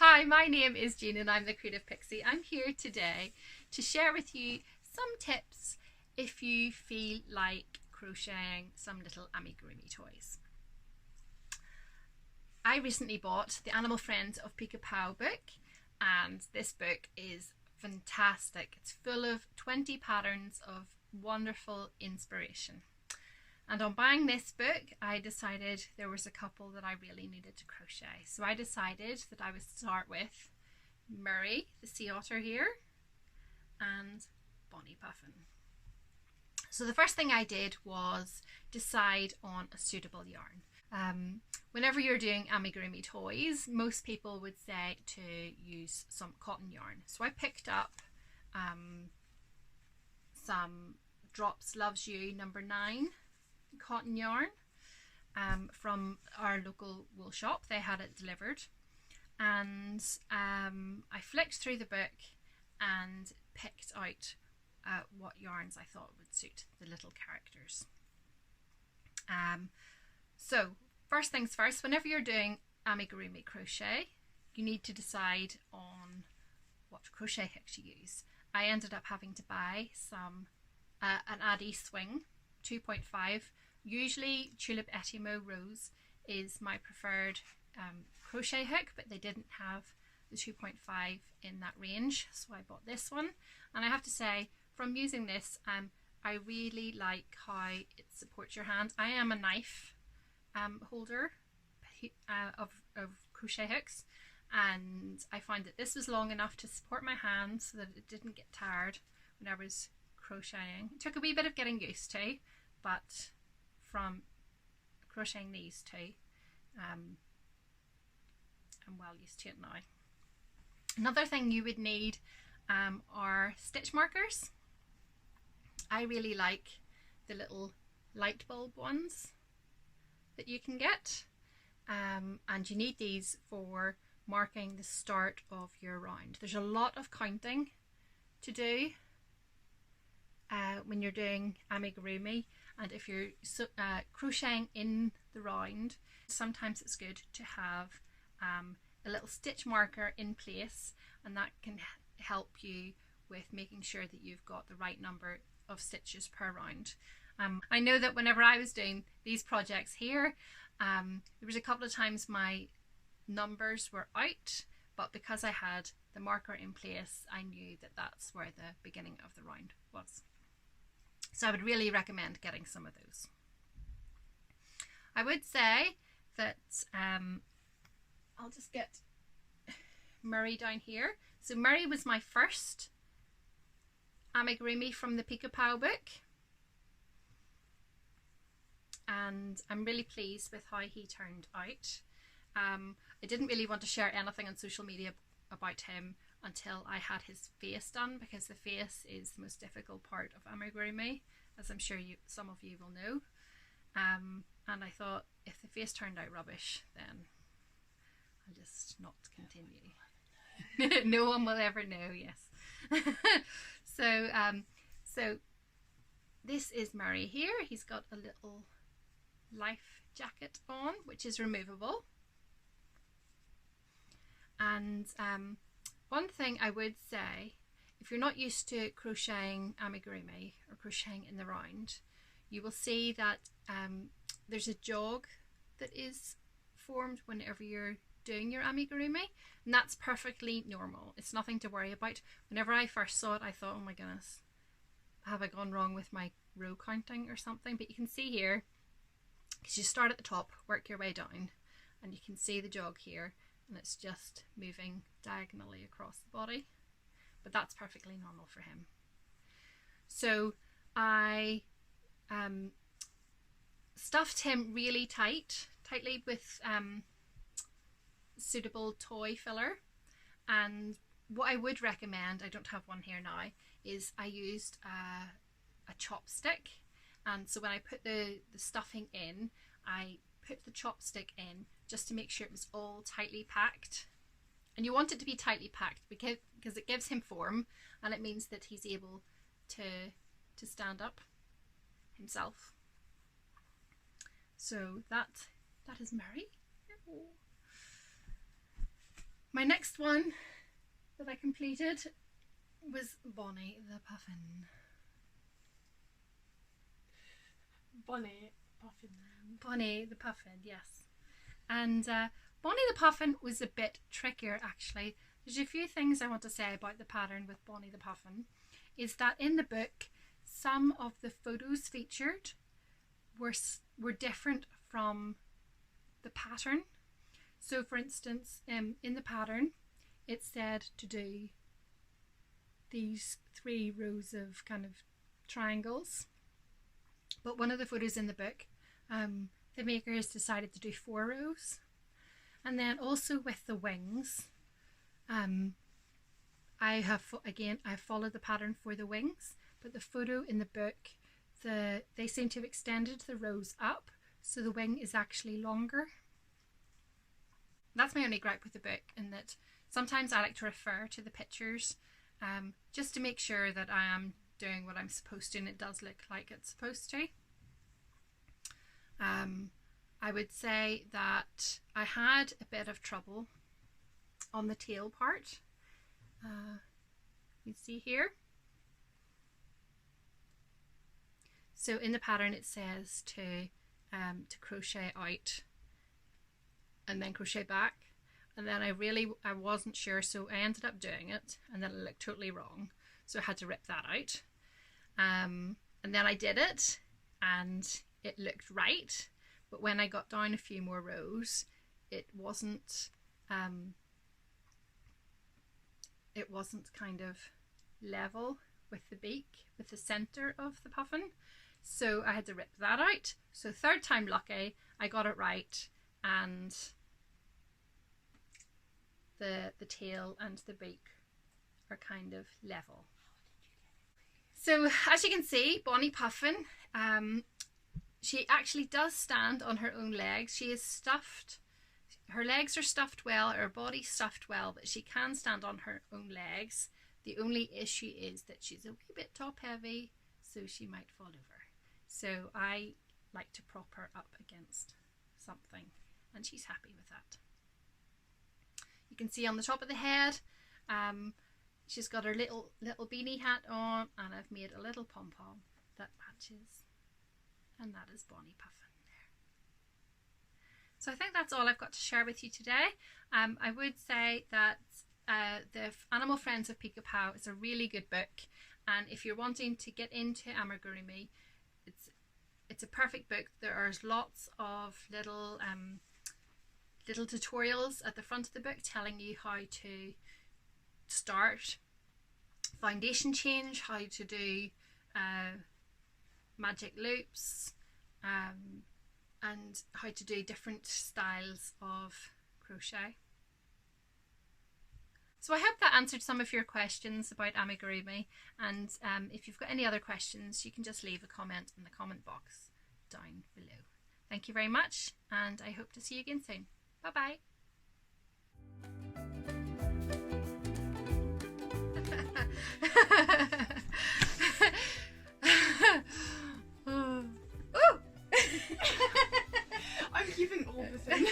Hi, my name is Jean and I'm the Creative Pixie. I'm here today to share with you some tips if you feel like crocheting some little amigurumi toys. I recently bought the Animal Friends of Pica book, and this book is fantastic. It's full of 20 patterns of wonderful inspiration. And on buying this book, I decided there was a couple that I really needed to crochet. So I decided that I would start with Murray, the sea otter here, and Bonny Puffin. So the first thing I did was decide on a suitable yarn. Whenever you're doing amigurumi toys, most people would say to use some cotton yarn. So I picked up some Drops Loves You number 9 cotton yarn from our local wool shop. They had it delivered, and I flicked through the book and picked out what yarns I thought would suit the little characters. So first things first, whenever you're doing amigurumi crochet, you need to decide on what crochet hook to use. I ended up having to buy some an Addi Swing 2.5. Usually Tulip Etimo Rose is my preferred crochet hook, but they didn't have the 2.5 in that range, so I bought this one. And I have to say, from using this, I really like how it supports your hand. I am a knife holder of crochet hooks, and I find that this was long enough to support my hand so that it didn't get tired when I was crocheting. It took a wee bit of getting used to, but from crocheting these two, I'm well used to it now. Another thing you would need are stitch markers. I really like the little light bulb ones that you can get, and you need these for marking the start of your round. There's a lot of counting to do when you're doing amigurumi, and if you're crocheting in the round, sometimes it's good to have a little stitch marker in place, and that can help you with making sure that you've got the right number of stitches per round. I know that whenever I was doing these projects here, there was a couple of times my numbers were out, but because I had the marker in place, I knew that that's where the beginning of the round was. So I would really recommend getting some of those. I would say that I'll just get Murray down here. So Murray was my first amigurumi from the Pica book, and I'm really pleased with how he turned out. I didn't really want to share anything on social media about him until I had his face done, because the face is the most difficult part of amigurumi, as I'm sure some of you will know. And I thought, if the face turned out rubbish, then I'll just not continue. No one will ever know, yes. So this is Murray here. He's got a little life jacket on, which is removable. And one thing I would say, if you're not used to crocheting amigurumi or crocheting in the round, you will see that there's a jog that is formed whenever you're doing your amigurumi, and that's perfectly normal. It's nothing to worry about. Whenever I first saw it, I thought, oh my goodness, have I gone wrong with my row counting or something? But you can see here, because you start at the top, work your way down, and you can see the jog here, and it's just moving diagonally across the body, but that's perfectly normal for him. So I stuffed him really tightly with suitable toy filler, and what I would recommend, I don't have one here now, is I used a chopstick. And so when I put the stuffing in, I put the chopstick in just to make sure it was all tightly packed. And you want it to be tightly packed because it gives him form, and it means that he's able to stand up himself. So that is Murray. My next one that I completed was Bonny the Puffin. Bonny Puffin. Bonny the Puffin, yes. And Bonny the Puffin was a bit trickier actually. There's a few things I want to say about the pattern with Bonny the Puffin. Is that in the book, some of the photos featured were different from the pattern. So for instance, in the pattern, it said to do these 3 rows of kind of triangles. But one of the photos in the book, the maker has decided to do 4 rows. And then also with the wings, I followed the pattern for the wings, but the photo in the book, they seem to have extended the rows up, so the wing is actually longer. That's my only gripe with the book, in that sometimes I like to refer to the pictures just to make sure that I am doing what I'm supposed to and it does look like it's supposed to. I would say that I had a bit of trouble on the tail part. You see here. So in the pattern it says to crochet out and then crochet back, and then I wasn't sure, so I ended up doing it and then it looked totally wrong, so I had to rip that out. And then I did it and it looked right, but when I got down a few more rows it wasn't kind of level with the beak, with the center of the puffin, so I had to rip that out. So 3rd time lucky, I got it right, and the tail and the beak are kind of level. So as you can see, Bonny Puffin, she actually does stand on her own legs. She is stuffed. Her legs are stuffed well, her body's stuffed well, but she can stand on her own legs. The only issue is that she's a wee bit top heavy, so she might fall over. So I like to prop her up against something, and she's happy with that. You can see on the top of the head, she's got her little beanie hat on, and I've made a little pom-pom that matches, and that is Bonny Puffin. So I think that's all I've got to share with you today. I would say that the Animal Friends of Pica is a really good book, and if you're wanting to get into amigurumi, it's a perfect book. There are lots of little tutorials at the front of the book telling you how to start foundation change, how to do magic loops, and how to do different styles of crochet. So I hope that answered some of your questions about amigurumi, and if you've got any other questions you can just leave a comment in the comment box down below. Thank you very much, and I hope to see you again soon. Bye bye. I'm keeping all this in.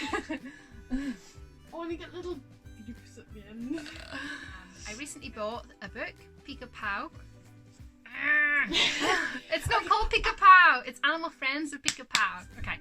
I want to get little beeps at the end. I recently bought a book, Pica. It's not called Pica, it's Animal Friends of Pica. Okay.